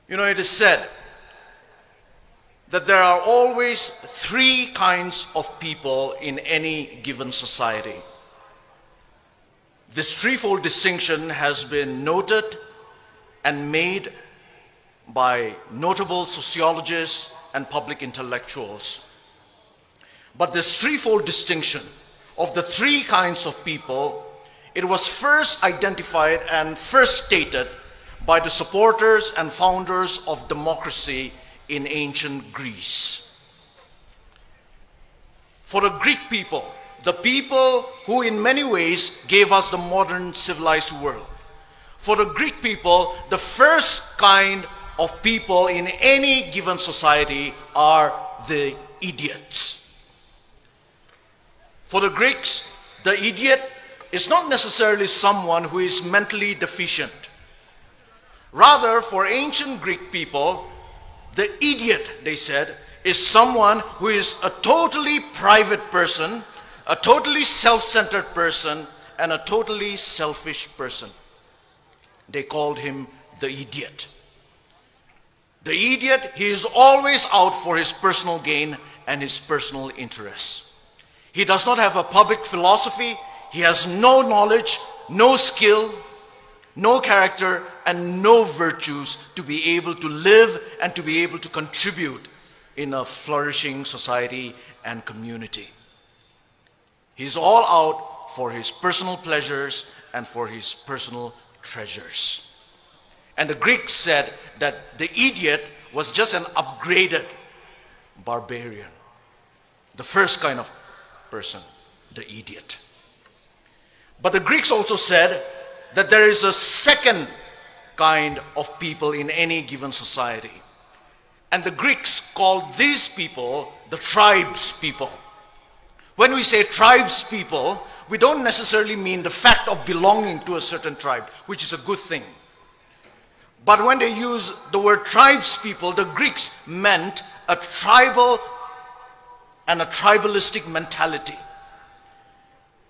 It is said that there are always three kinds of people in any given society. This threefold distinction has been noted and made by notable sociologists and public intellectuals. But this threefold distinction of the three kinds of people, it was first identified and first stated by the supporters and founders of democracy in ancient Greece. For the Greek people, the people who in many ways gave us the modern civilized world, for the Greek people, the first kind of people in any given society are the idiots. For the Greeks, the idiot is not necessarily someone who is mentally deficient. Rather, for ancient Greek people, the idiot, they said, is someone who is a totally private person, a totally self-centered person, and a totally selfish person. They called him the idiot. The idiot, he is always out for his personal gain and his personal interests. He does not have a public philosophy. He has no knowledge, no skill, no character, and no virtues to be able to live and to be able to contribute in a flourishing society and community. He's all out for his personal pleasures and for his personal treasures. And the Greeks said that the idiot was just an upgraded barbarian. The first kind of person, the idiot. But the Greeks also said that there is a second kind of people in any given society. And the Greeks called these people the tribes people. When we say tribes people, we don't necessarily mean the fact of belonging to a certain tribe, which is a good thing. But when they use the word tribes people, the Greeks meant a tribal and a tribalistic mentality.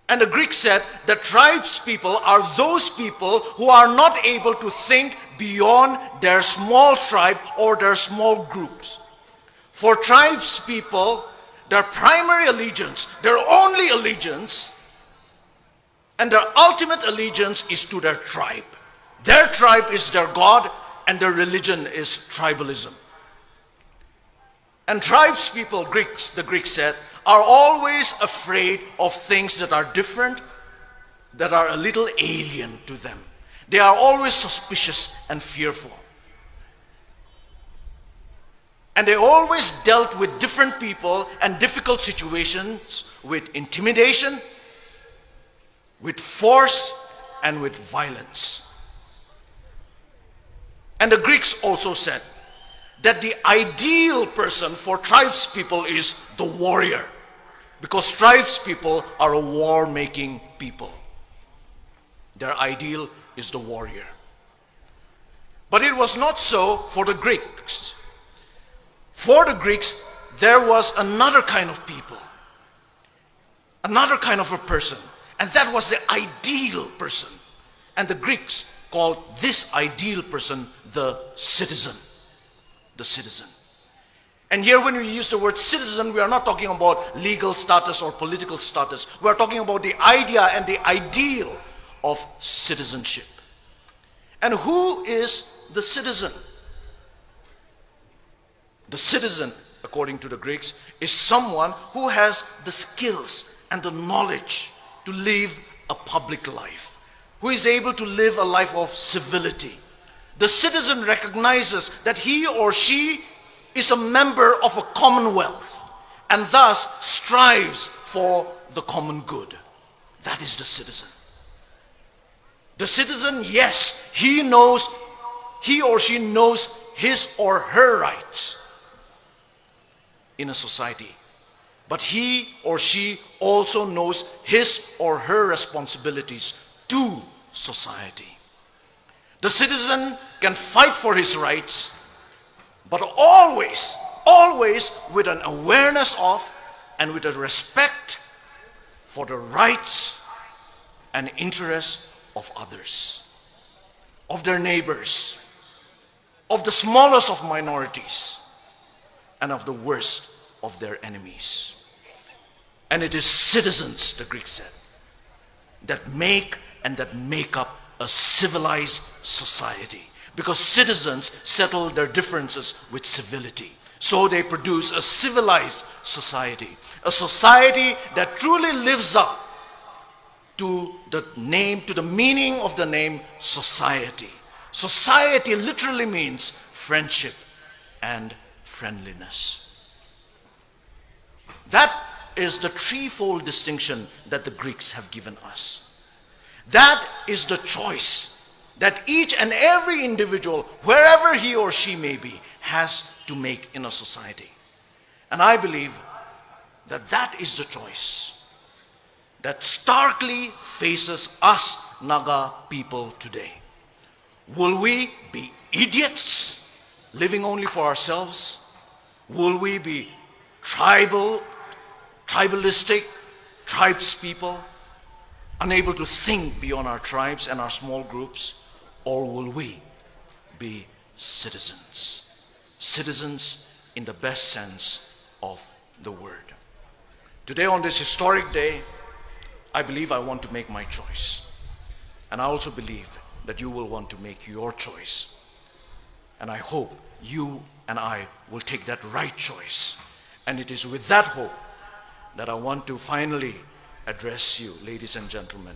And the Greeks said that tribes people are those people who are not able to think beyond their small tribe or their small groups. For tribes people, their primary allegiance, their only allegiance, and their ultimate allegiance is to their tribe. Their tribe is their God, and their religion is tribalism. And tribes people, the Greeks said, are always afraid of things that are different, that are a little alien to them. They are always suspicious and fearful. And they always dealt with different people and difficult situations with intimidation, with force, and with violence. And the Greeks also said that the ideal person for tribes people is the warrior, because tribes people are a war-making people. Their ideal is the warrior. But it was not so for the Greeks. For the Greeks, there was another kind of people, another kind of a person, and that was the ideal person. And the Greeks called this ideal person the citizen. The citizen. And here when we use the word citizen, we are not talking about legal status or political status. We are talking about the idea and the ideal of citizenship. And who is the citizen? The citizen, according to the Greeks, is someone who has the skills and the knowledge to live a public life, who is able to live a life of civility. The citizen recognizes that he or she is a member of a commonwealth and thus strives for the common good. That is the citizen. The citizen, yes, he or she knows his or her rights in a society. But he or she also knows his or her responsibilities to society. The citizen can fight for his rights, but always with an awareness of and with a respect for the rights and interests of others, of their neighbors, of the smallest of minorities, and of the worst of their enemies. And it is citizens, the Greeks said, that make up a civilized society. Because citizens settle their differences with civility. So they produce a civilized society. A society that truly lives up to the meaning of the name society. Society literally means friendship and friendliness. That is the threefold distinction that the Greeks have given us. That is the choice that each and every individual, wherever he or she may be, has to make in a society. And I believe that that is the choice that starkly faces us Naga people today. Will we be idiots living only for ourselves? Will we be tribalistic tribes people, unable to think beyond our tribes and our small groups? Or will we be citizens? Citizens in the best sense of the word. Today, on this historic day, I believe I want to make my choice. And I also believe that you will want to make your choice. And I hope you and I will take that right choice. And it is with that hope that I want to finally address you, ladies and gentlemen,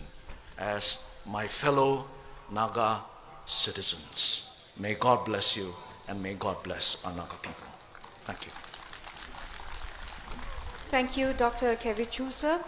as my fellow Naga citizens. May God bless you, and may God bless our Naga people. Thank you. Thank you, Dr. Kevichuse.